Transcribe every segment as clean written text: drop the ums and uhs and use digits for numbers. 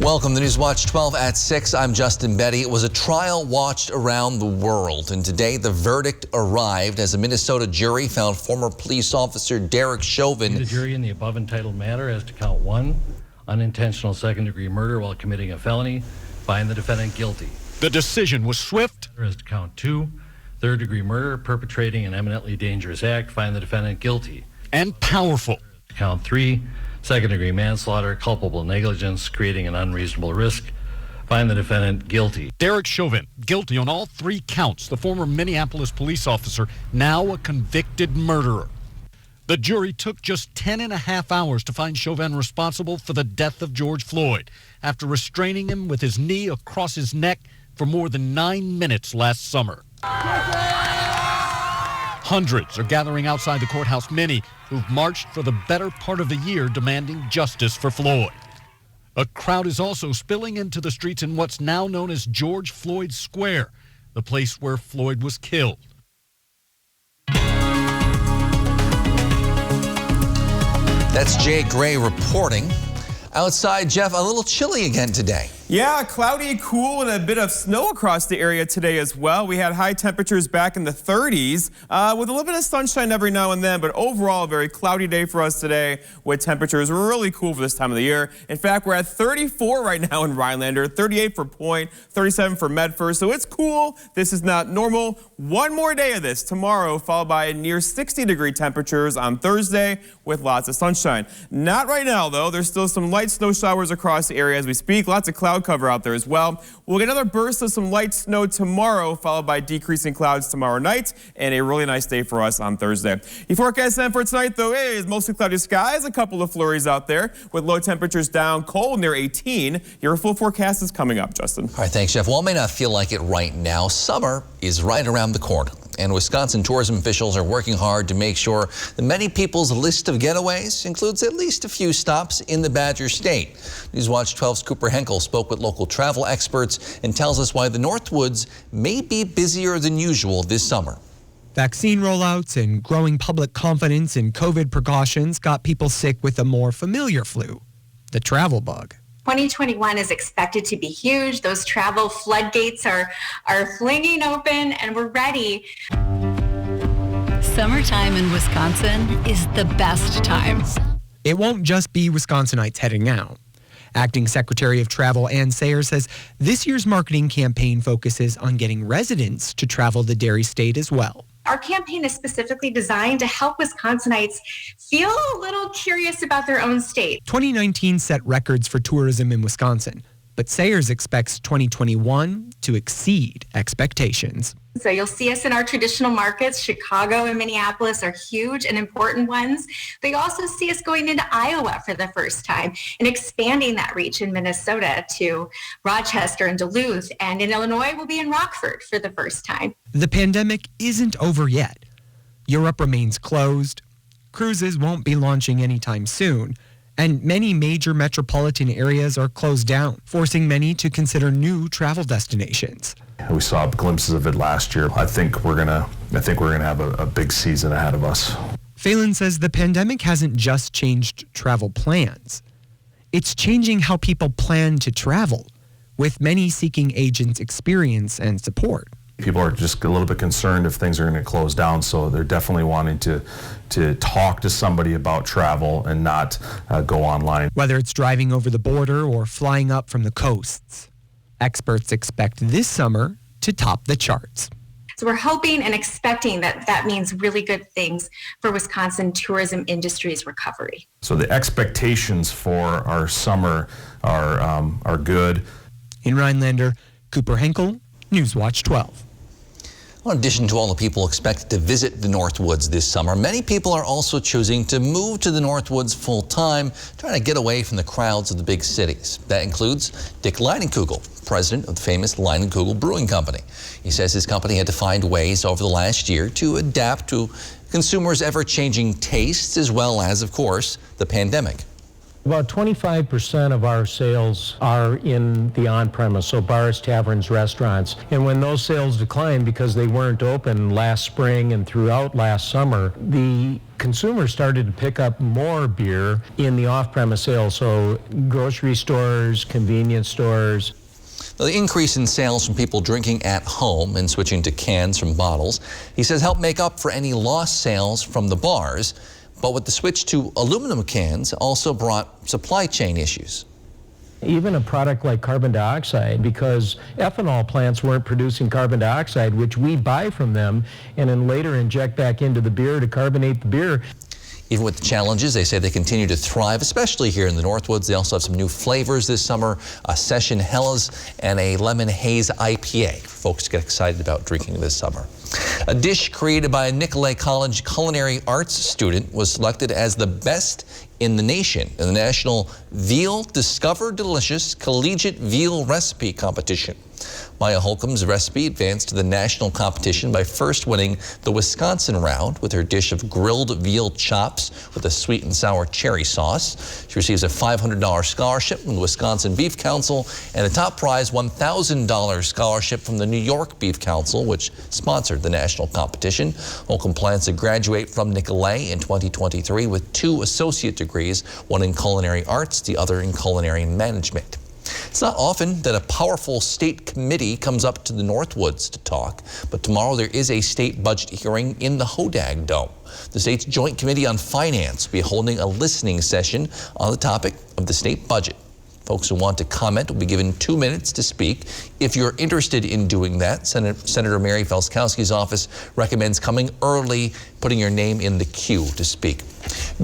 Welcome to Newswatch 12 at 6. I'm Justin Betty. It was a trial watched around the world, and today the verdict arrived as a Minnesota jury found former police officer Derek Chauvin. The jury in the above entitled matter as to count 1, unintentional second-degree murder while committing a felony, find the defendant guilty. The decision was swift. As to count 2, third-degree murder, perpetrating an eminently dangerous act, find the defendant guilty. And powerful. Count 3, second-degree manslaughter, culpable negligence, creating an unreasonable risk, find the defendant guilty. Derek Chauvin, guilty on all 3 counts. The former Minneapolis police officer, now a convicted murderer. The jury took just 10.5 hours to find Chauvin responsible for the death of George Floyd after restraining him with his knee across his neck for more than 9 minutes last summer. Hundreds are gathering outside the courthouse, many who've marched for the better part of a year demanding justice for Floyd. A crowd is also spilling into the streets in what's now known as George Floyd Square, the place where Floyd was killed. That's Jay Gray reporting. Outside, Jeff, a little chilly again today. Yeah, cloudy, cool, and a bit of snow across the area today as well. We had high temperatures back in the 30s with a little bit of sunshine every now and then, but overall a very cloudy day for us today with temperatures really cool for this time of the year. In fact, we're at 34 right now in Rhinelander, 38 for Point, 37 for Medford, so it's cool. This is not normal. One more day of this tomorrow, followed by near 60-degree temperatures on Thursday with lots of sunshine. Not right now, though. There's still some light snow showers across the area as we speak. Lots of cloud cover out there as well. We'll get another burst of some light snow tomorrow, followed by decreasing clouds tomorrow night, and a really nice day for us on Thursday. Your forecast then for tonight, though, is mostly cloudy skies, a couple of flurries out there with low temperatures down cold near 18. Your full forecast is coming up, Justin. All right, thanks, Jeff. While it may not feel like it right now, summer is right around the corner. And Wisconsin tourism officials are working hard to make sure that many people's list of getaways includes at least a few stops in the Badger State. Newswatch 12's Cooper Henkel spoke with local travel experts and tells us why the Northwoods may be busier than usual this summer. Vaccine rollouts and growing public confidence in COVID precautions got people sick with a more familiar flu, the travel bug. 2021 is expected to be huge. Those travel floodgates are flinging open, and we're ready. Summertime in Wisconsin is the best time. It won't just be Wisconsinites heading out. Acting Secretary of Travel Ann Sayers says this year's marketing campaign focuses on getting residents to travel the Dairy State as well. Our campaign is specifically designed to help Wisconsinites feel a little curious about their own state. 2019 set records for tourism in Wisconsin, but Sayers expects 2021 to exceed expectations. So you'll see us in our traditional markets. Chicago and Minneapolis are huge and important ones. But you also see us going into Iowa for the first time and expanding that reach in Minnesota to Rochester and Duluth. And in Illinois, we'll be in Rockford for the first time. The pandemic isn't over yet. Europe remains closed. Cruises won't be launching anytime soon. And many major metropolitan areas are closed down, forcing many to consider new travel destinations. We saw glimpses of it last year. I think we're gonna have a big season ahead of us. Phelan says the pandemic hasn't just changed travel plans. It's changing how people plan to travel, with many seeking agents' experience and support. People are just a little bit concerned if things are going to close down, so they're definitely wanting to talk to somebody about travel and not go online. Whether it's driving over the border or flying up from the coasts, experts expect this summer to top the charts. So we're hoping and expecting that means really good things for Wisconsin tourism industry's recovery. So the expectations for our summer are good. In Rhinelander, Cooper Henkel, Newswatch 12. Well, in addition to all the people expected to visit the Northwoods this summer, many people are also choosing to move to the Northwoods full-time, trying to get away from the crowds of the big cities. That includes Dick Leinenkugel, president of the famous Leinenkugel Brewing Company. He says his company had to find ways over the last year to adapt to consumers' ever-changing tastes, as well as, of course, the pandemic. About 25% of our sales are in the on-premise, so bars, taverns, restaurants. And when those sales declined because they weren't open last spring and throughout last summer, the consumers started to pick up more beer in the off-premise sales, so grocery stores, convenience stores. The increase in sales from people drinking at home and switching to cans from bottles, he says, helped make up for any lost sales from the bars. But with the switch to aluminum cans also brought supply chain issues. Even a product like carbon dioxide, because ethanol plants weren't producing carbon dioxide, which we buy from them and then later inject back into the beer to carbonate the beer. Even with the challenges, they say they continue to thrive, especially here in the Northwoods. They also have some new flavors this summer, a Session Hellas and a Lemon Haze IPA. Folks get excited about drinking this summer. A dish created by a Nicolet College culinary arts student was selected as the best in the nation in the National Veal Discover Delicious Collegiate Veal Recipe Competition. Maya Holcomb's recipe advanced to the national competition by first winning the Wisconsin round with her dish of grilled veal chops with a sweet and sour cherry sauce. She receives a $500 scholarship from the Wisconsin Beef Council and a top prize $1,000 scholarship from the New York Beef Council, which sponsored the national competition. Holcomb plans to graduate from Nicolet in 2023 with 2 associate degrees, one in culinary arts, the other in culinary management. It's not often that a powerful state committee comes up to the Northwoods to talk, but tomorrow there is a state budget hearing in the Hodag Dome. The state's Joint Committee on Finance will be holding a listening session on the topic of the state budget. Folks who want to comment will be given 2 minutes to speak. If you're interested in doing that, Senator Mary Felskowski's office recommends coming early, putting your name in the queue to speak.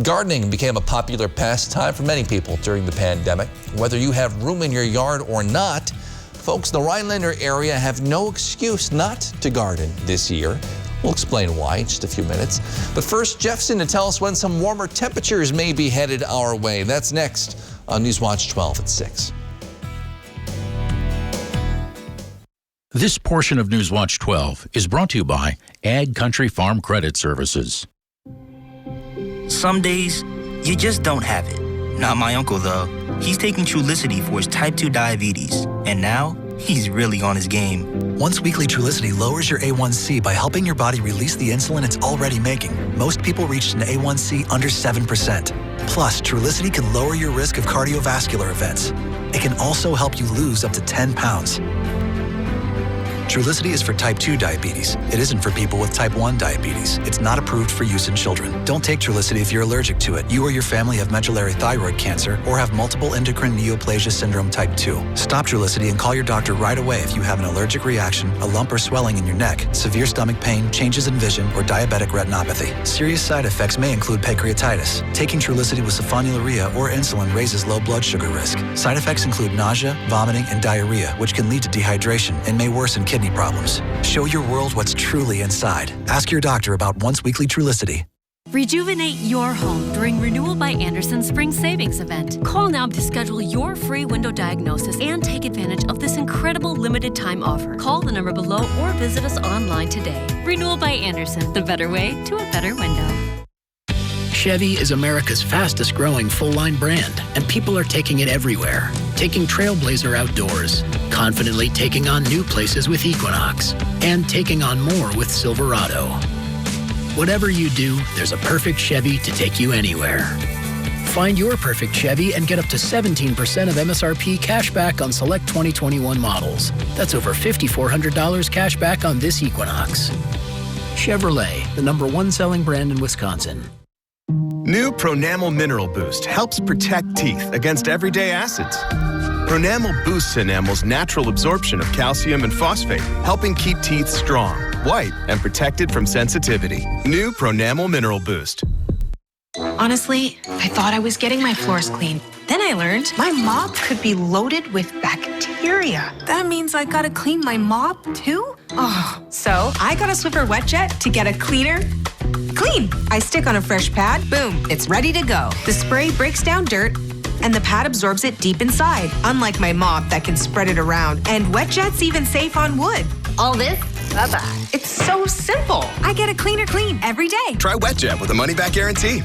Gardening became a popular pastime for many people during the pandemic. Whether you have room in your yard or not, folks in the Rhinelander area have no excuse not to garden this year. We'll explain why in just a few minutes. But first, Jeff's in to tell us when some warmer temperatures may be headed our way. That's next on Newswatch 12 at 6. This portion of Newswatch 12 is brought to you by Ag Country Farm Credit Services. Some days, you just don't have it. Not my uncle, though. He's taking Trulicity for his type 2 diabetes, and now he's really on his game. Once weekly Trulicity lowers your A1C by helping your body release the insulin it's already making. Most people reached an A1C under 7%. Plus, Trulicity can lower your risk of cardiovascular events. It can also help you lose up to 10 pounds. Trulicity is for type 2 diabetes. It isn't for people with type 1 diabetes. It's not approved for use in children. Don't take Trulicity if you're allergic to it. You or your family have medullary thyroid cancer or have multiple endocrine neoplasia syndrome type 2. Stop Trulicity and call your doctor right away if you have an allergic reaction, a lump or swelling in your neck, severe stomach pain, changes in vision, or diabetic retinopathy. Serious side effects may include pancreatitis. Taking Trulicity with sulfonylurea or insulin raises low blood sugar risk. Side effects include nausea, vomiting, and diarrhea, which can lead to dehydration and may worsen kidney problems. Show your world what's truly inside. Ask your doctor about once weekly Trulicity. Rejuvenate your home during Renewal by Andersen Spring Savings Event. Call now to schedule your free window diagnosis and take advantage of this incredible limited time offer. Call the number below or visit us online today. Renewal by Andersen, the better way to a better window. Chevy is America's fastest growing full-line brand, and people are taking it everywhere. Taking Trailblazer outdoors, confidently taking on new places with Equinox, and taking on more with Silverado. Whatever you do, there's a perfect Chevy to take you anywhere. Find your perfect Chevy and get up to 17% of MSRP cash back on select 2021 models. That's over $5,400 cash back on this Equinox. Chevrolet, the #1 selling brand in Wisconsin. New Pronamel Mineral Boost helps protect teeth against everyday acids. Pronamel boosts enamel's natural absorption of calcium and phosphate, helping keep teeth strong, white, and protected from sensitivity. New Pronamel Mineral Boost. Honestly, I thought I was getting my floors clean. Then I learned my mop could be loaded with bacteria. That means I gotta clean my mop too? Oh, so I got a Swiffer Wet Jet to get a cleaner clean. I stick on a fresh pad, boom, it's ready to go. The spray breaks down dirt, and the pad absorbs it deep inside, unlike my mop that can spread it around. And Wet Jet's even safe on wood. All this, bye-bye. It's so simple. I get a cleaner clean every day. Try Wet Jet with a money-back guarantee.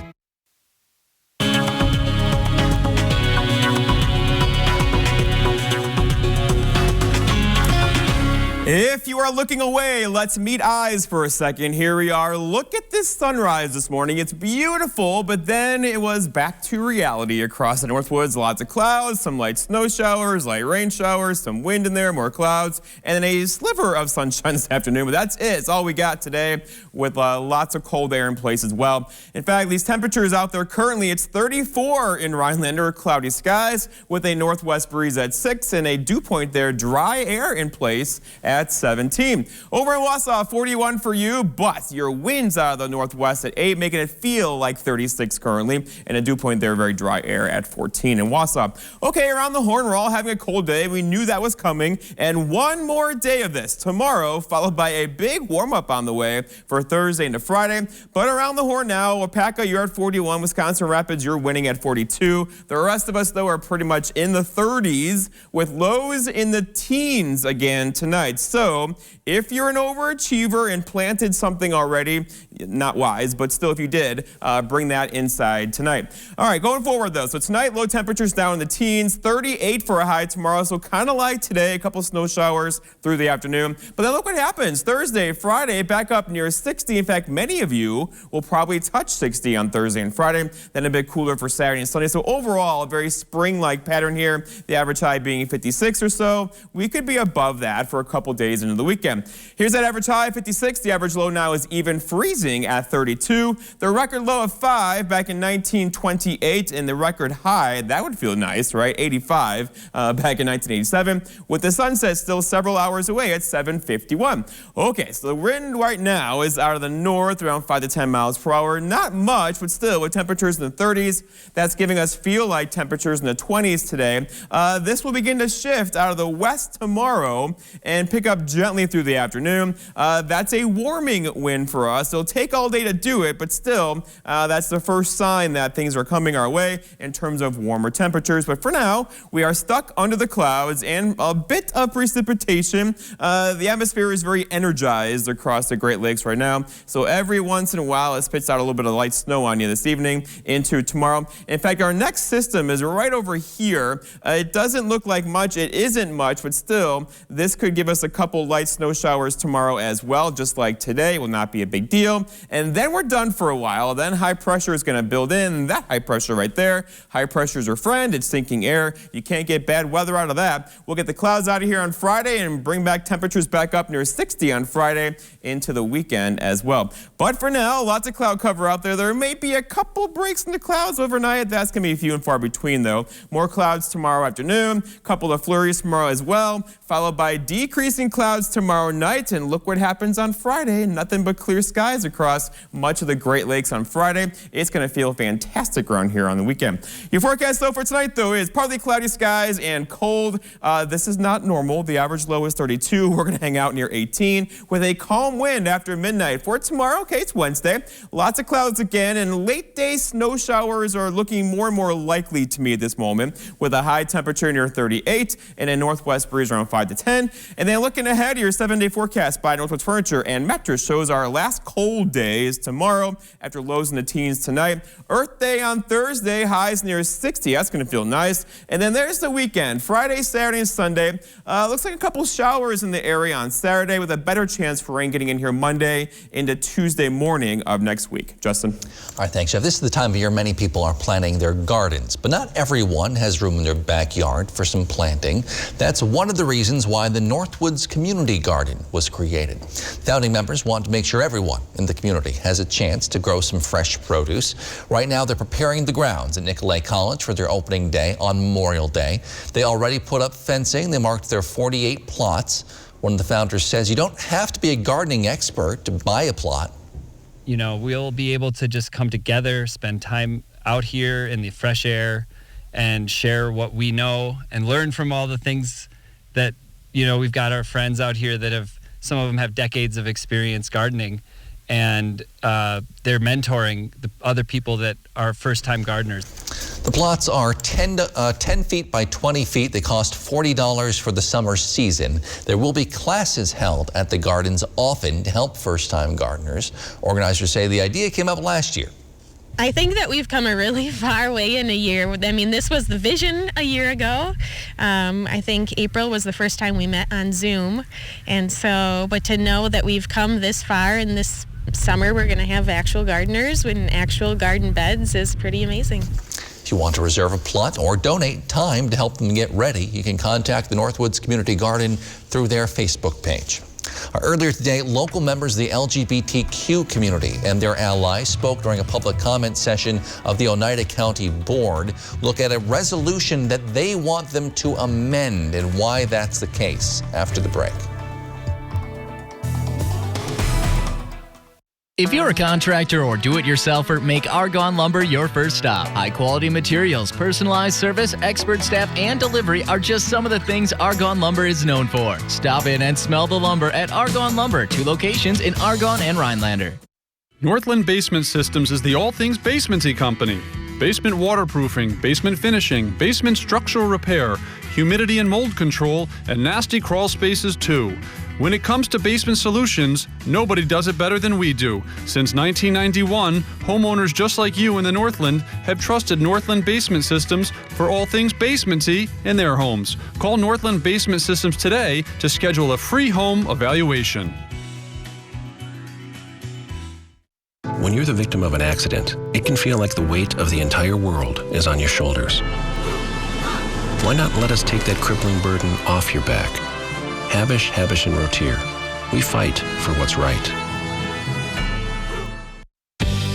If you are looking away, let's meet eyes for a second. Here we are. Look at this sunrise this morning. It's beautiful, but then it was back to reality across the Northwoods. Lots of clouds, some light snow showers, light rain showers, some wind in there, more clouds, and then a sliver of sunshine this afternoon. But that's it. It's all we got today with lots of cold air in place as well. In fact, these temperatures out there currently, it's 34 in Rhinelander, cloudy skies with a northwest breeze at 6 and a dew point there, dry air in place at 17. Over in Wausau, 41 for you, but your winds out of the northwest at 8, making it feel like 36 currently, and a dew point there, very dry air at 14 in Wausau. Okay, around the horn, we're all having a cold day. We knew that was coming, and one more day of this tomorrow, followed by a big warm-up on the way for Thursday into Friday. But around the horn now, Wapaka, you're at 41. Wisconsin Rapids, you're winning at 42. The rest of us, though, are pretty much in the 30s with lows in the teens again tonight. So if you're an overachiever and planted something already, not wise, but still if you did, bring that inside tonight. All right, going forward though. So tonight, low temperatures down in the teens, 38 for a high tomorrow. So kind of like today, a couple snow showers through the afternoon. But then look what happens. Thursday, Friday, back up near 60. In fact, many of you will probably touch 60 on Thursday and Friday. Then a bit cooler for Saturday and Sunday. So overall, a very spring-like pattern here. The average high being 56 or so. We could be above that for a couple days into the weekend. Here's that average high, 56. The average low now is even freezing at 32. The record low of 5 back in 1928, and the record high, that would feel nice, right? 85 back in 1987, with the sunset still several hours away at 7:51. Okay, so the wind right now is out of the north, around 5 to 10 miles per hour. Not much, but still, with temperatures in the 30s, that's giving us feel-like temperatures in the 20s today. This will begin to shift out of the west tomorrow and pick up gently through the afternoon. That's a warming wind for us. It'll take all day to do it, but still, that's the first sign that things are coming our way in terms of warmer temperatures. But for now, we are stuck under the clouds and a bit of precipitation. The atmosphere is very energized across the Great Lakes right now. So every once in a while, it spits out a little bit of light snow on you this evening into tomorrow. In fact, our next system is right over here. It doesn't look like much. It isn't much, but still, this could give us a couple light snow showers tomorrow as well, just like today. It will not be a big deal. And then we're done for a while. Then high pressure is going to build in. That high pressure right there. High pressure is your friend. It's sinking air. You can't get bad weather out of that. We'll get the clouds out of here on Friday and bring back temperatures back up near 60 on Friday into the weekend as well. But for now, lots of cloud cover out there. There may be a couple breaks in the clouds overnight. That's going to be few and far between, though. More clouds tomorrow afternoon. Couple of flurries tomorrow as well, followed by decreasing clouds tomorrow night. And look what happens on Friday. Nothing but clear skies across much of the Great Lakes on Friday. It's going to feel fantastic around here on the weekend. Your forecast, though, for tonight, though, is partly cloudy skies and cold. This is not normal. The average low is 32. We're going to hang out near 18 with a calm wind after midnight. For tomorrow, okay, it's Wednesday. Lots of clouds again, and late day snow showers are looking more and more likely to me at this moment, with a high temperature near 38 and a northwest breeze around 5 to 10. And then looking ahead, your 7-day forecast by Northwest Furniture and Mattress shows our last cold day is tomorrow after lows in the teens tonight. Earth Day on Thursday, highs near 60. That's going to feel nice. And then there's the weekend, Friday, Saturday, and Sunday. Looks like a couple showers in the area on Saturday with a better chance for rain getting in here Monday into Tuesday morning of next week. Justin? All right, thanks, Jeff. This is the time of year many people are planting their gardens, but not everyone has room in their backyard for some planting. That's one of the reasons why the Northwoods Community Garden was created. Founding members want to make sure everyone in the community has a chance to grow some fresh produce. Right now, they're preparing the grounds at Nicolet College for their opening day on Memorial Day. They already put up fencing. They marked their 48 plots. One of the founders says you don't have to be a gardening expert to buy a plot. You know, we'll be able to just come together, spend time out here in the fresh air and share what we know and learn from all the things that, you know, we've got our friends out here that have, some of them have decades of experience gardening, and they're mentoring the other people that are first-time gardeners. The plots are 10 feet by 20 feet. They cost $40 for the summer season. There will be classes held at the gardens often to help first-time gardeners. Organizers say the idea came up last year. I think that we've come a really far way in a year. I mean, this was the vision a year ago. I think April was the first time we met on Zoom. And so, but to know that we've come this far and this summer we're going to have actual gardeners and actual garden beds is pretty amazing. If you want to reserve a plot or donate time to help them get ready, you can contact the Northwoods Community Garden through their Facebook page. Earlier today, local members of the LGBTQ community and their allies spoke during a public comment session of the Oneida County Board. Look at a resolution that they want them to amend and why that's the case after the break. If you're a contractor or do-it-yourselfer, make Argonne Lumber your first stop. High-quality materials, personalized service, expert staff, and delivery are just some of the things Argonne Lumber is known for. Stop in and smell the lumber at Argonne Lumber, 2 locations in Argonne and Rhinelander. Northland Basement Systems is the all things basementy company. Basement waterproofing, basement finishing, basement structural repair, humidity and mold control, and nasty crawl spaces too. When it comes to basement solutions, nobody does it better than we do. Since 1991, homeowners just like you in the Northland have trusted Northland Basement Systems for all things basementy in their homes. Call Northland Basement Systems today to schedule a free home evaluation. When you're the victim of an accident, it can feel like the weight of the entire world is on your shoulders. Why not let us take that crippling burden off your back? Habish, and Rotier. We fight for what's right.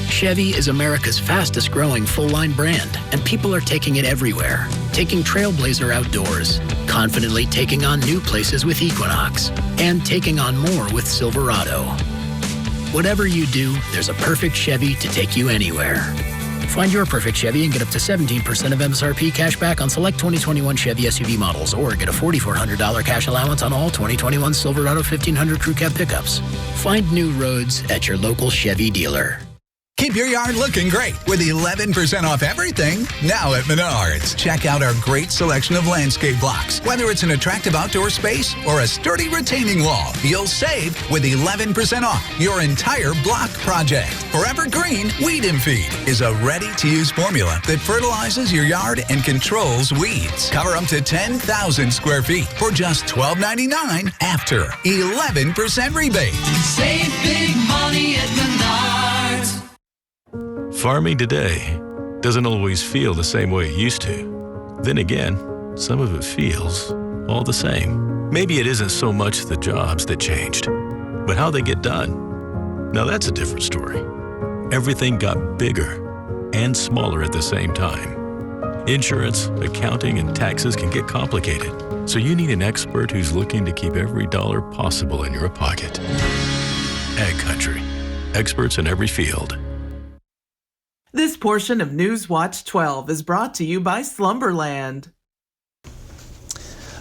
Chevy is America's fastest growing full-line brand, and people are taking it everywhere. Taking Trailblazer outdoors, confidently taking on new places with Equinox, and taking on more with Silverado. Whatever you do, there's a perfect Chevy to take you anywhere. Find your perfect Chevy and get up to 17% of MSRP cash back on select 2021 Chevy SUV models, or get a $4,400 cash allowance on all 2021 Silverado 1500 Crew Cab pickups. Find new roads at your local Chevy dealer. Keep your yard looking great with 11% off everything now at Menards. Check out our great selection of landscape blocks. Whether it's an attractive outdoor space or a sturdy retaining wall, you'll save with 11% off your entire block project. Forever Green Weed and Feed is a ready-to-use formula that fertilizes your yard and controls weeds. Cover up to 10,000 square feet for just $12.99 after 11% rebate. Save big money at Menards. Farming today doesn't always feel the same way it used to. Then again, some of it feels all the same. Maybe it isn't so much the jobs that changed, but how they get done. Now that's a different story. Everything got bigger and smaller at the same time. Insurance, accounting, and taxes can get complicated, so you need an expert who's looking to keep every dollar possible in your pocket. Ag Country. Experts in every field. This portion of Newswatch 12 is brought to you by Slumberland.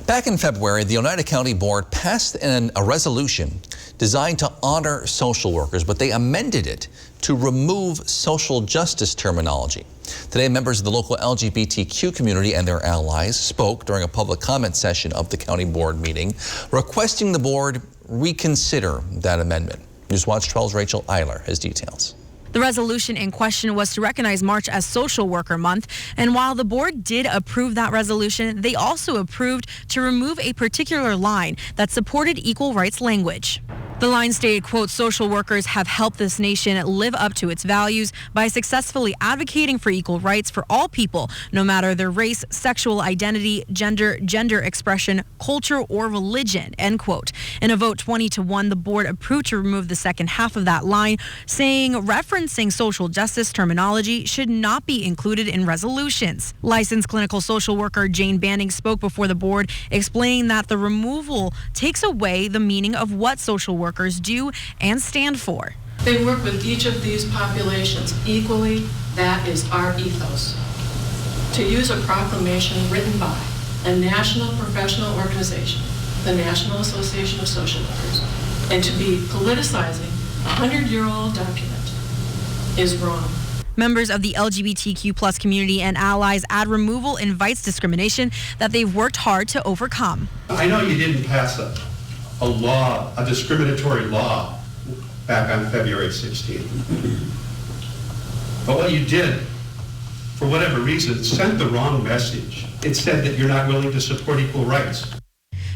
Back in February, the Oneida County Board passed a resolution designed to honor social workers, but they amended it to remove social justice terminology. Today, members of the local LGBTQ community and their allies spoke during a public comment session of the county board meeting, requesting the board reconsider that amendment. Newswatch 12's Rachel Eiler has details. The resolution in question was to recognize March as Social Worker Month, and while the board did approve that resolution, they also approved to remove a particular line that supported equal rights language. The line stated, quote, social workers have helped this nation live up to its values by successfully advocating for equal rights for all people, no matter their race, sexual identity, gender expression, culture, or religion, end quote. In a vote 20-1, the board approved to remove the second half of that line, saying referencing social justice terminology should not be included in resolutions. Licensed clinical social worker Jane Banning spoke before the board, explaining that the removal takes away the meaning of what social workers do and stand for. They work with each of these populations equally. That is our ethos. To use a proclamation written by a national professional organization, the National Association of Social Workers, and to be politicizing a 100-year-old document is wrong. Members of the LGBTQ plus community and allies add removal invites discrimination that they've worked hard to overcome. I know you didn't pass a law, a discriminatory law, back on February 16th. But what you did, for whatever reason, sent the wrong message. It said that you're not willing to support equal rights.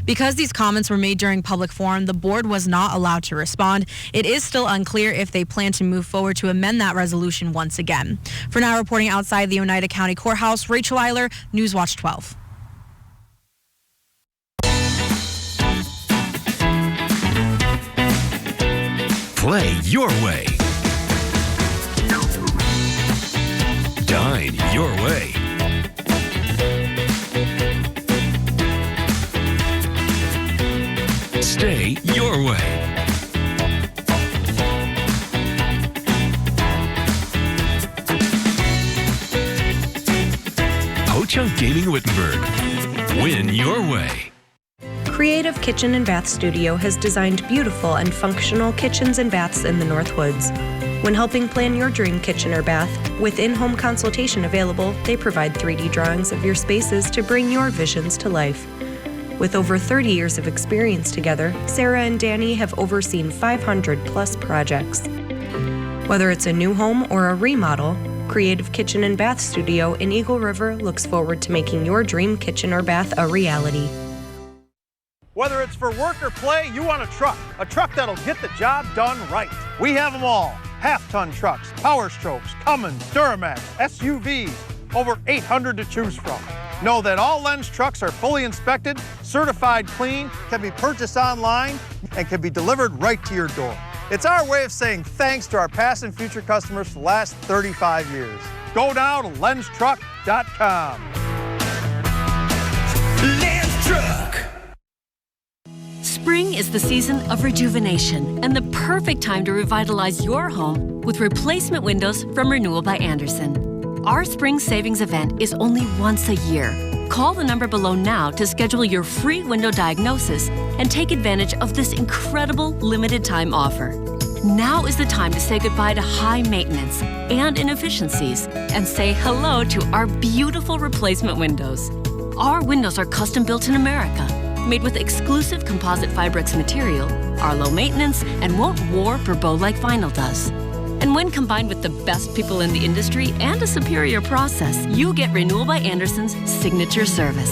Because these comments were made during public forum, the board was not allowed to respond. It is still unclear if they plan to move forward to amend that resolution once again. For now, reporting outside the Oneida County Courthouse, Rachel Eiler, Newswatch 12. Play your way. Dine your way. Stay your way. Ho-Chunk Gaming Wittenberg. Win your way. Creative Kitchen and Bath Studio has designed beautiful and functional kitchens and baths in the North Woods. When helping plan your dream kitchen or bath, with in-home consultation available, they provide 3D drawings of your spaces to bring your visions to life. With over 30 years of experience together, Sarah and Danny have overseen 500+ projects. Whether it's a new home or a remodel, Creative Kitchen and Bath Studio in Eagle River looks forward to making your dream kitchen or bath a reality. Whether it's for work or play, you want a truck that'll get the job done right. We have them all. Half-ton trucks, Power Strokes, Cummins, Duramax, SUVs, over 800 to choose from. Know that all Lenz trucks are fully inspected, certified clean, can be purchased online, and can be delivered right to your door. It's our way of saying thanks to our past and future customers for the last 35 years. Go now to lenztruck.com. Lenz Truck. Spring is the season of rejuvenation and the perfect time to revitalize your home with replacement windows from Renewal by Andersen. Our spring savings event is only once a year. Call the number below now to schedule your free window diagnosis and take advantage of this incredible limited time offer. Now is the time to say goodbye to high maintenance and inefficiencies and say hello to our beautiful replacement windows. Our windows are custom built in America, made with exclusive composite Fibrex material, are low maintenance, and won't warp or bow like vinyl does. And when combined with the best people in the industry and a superior process, you get Renewal by Andersen's signature service.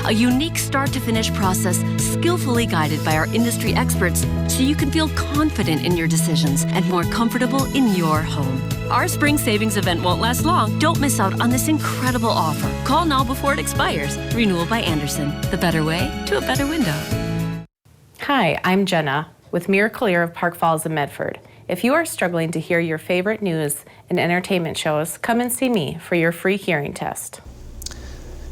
A unique start-to-finish process skillfully guided by our industry experts so you can feel confident in your decisions and more comfortable in your home. Our spring savings event won't last long. Don't miss out on this incredible offer. Call now before it expires. Renewal by Andersen, the better way to a better window. Hi, I'm Jenna with Miracle-Ear of Park Falls in Medford. If you are struggling to hear your favorite news and entertainment shows, come and see me for your free hearing test.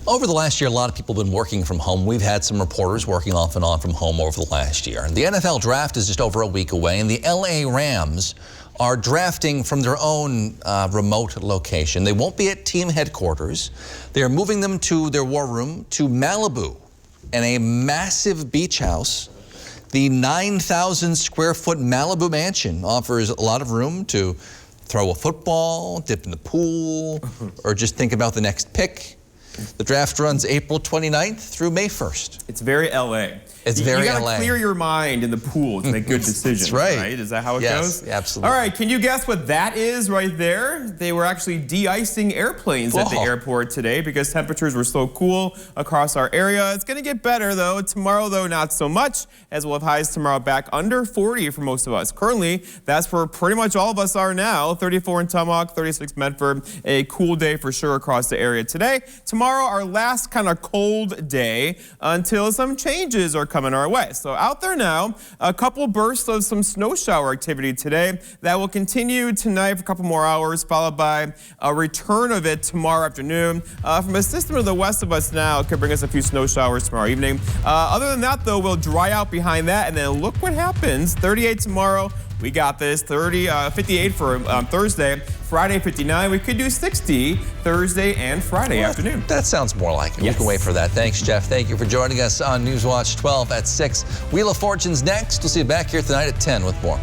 Over the last year, a lot of people have been working from home. We've had some reporters working off and on from home over the last year. The NFL draft is just over a week away, and the LA Rams are drafting from their own remote location. They won't be at team headquarters. They're moving them to their war room to Malibu in a massive beach house. The 9,000 square foot Malibu mansion offers a lot of room to throw a football, dip in the pool, or just think about the next pick. The draft runs April 29th through May 1st. It's very LA. It's very LA. You gotta LA. clear your mind in the pool to make good decisions. That's right. Right? Is that how it Yes, goes? absolutely. All right, can you guess what that is right there? They were actually de-icing airplanes at the airport today because temperatures were so cool across our area. It's gonna get better though. Tomorrow though, not so much, as we'll have highs tomorrow back under 40 for most of us. Currently, that's where pretty much all of us are now. 34 in Tomahawk, 36 Medford. A cool day for sure across the area today. Tomorrow, our last kind of cold day until some changes are coming our way. So out there now, a couple bursts of some snow shower activity today that will continue tonight for a couple more hours, followed by a return of it tomorrow afternoon. From a system to the west of us now, it could bring us a few snow showers tomorrow evening. Other than that, though, we'll dry out behind that, and then look what happens. 38 tomorrow. We got this. 58 for Thursday. Friday, 59. We could do 60 Thursday and Friday afternoon. That sounds more like it. Yes. We can wait for that. Thanks, Jeff. Thank you for joining us on Newswatch 12 at 6. Wheel of Fortune's next. We'll see you back here tonight at 10 with more.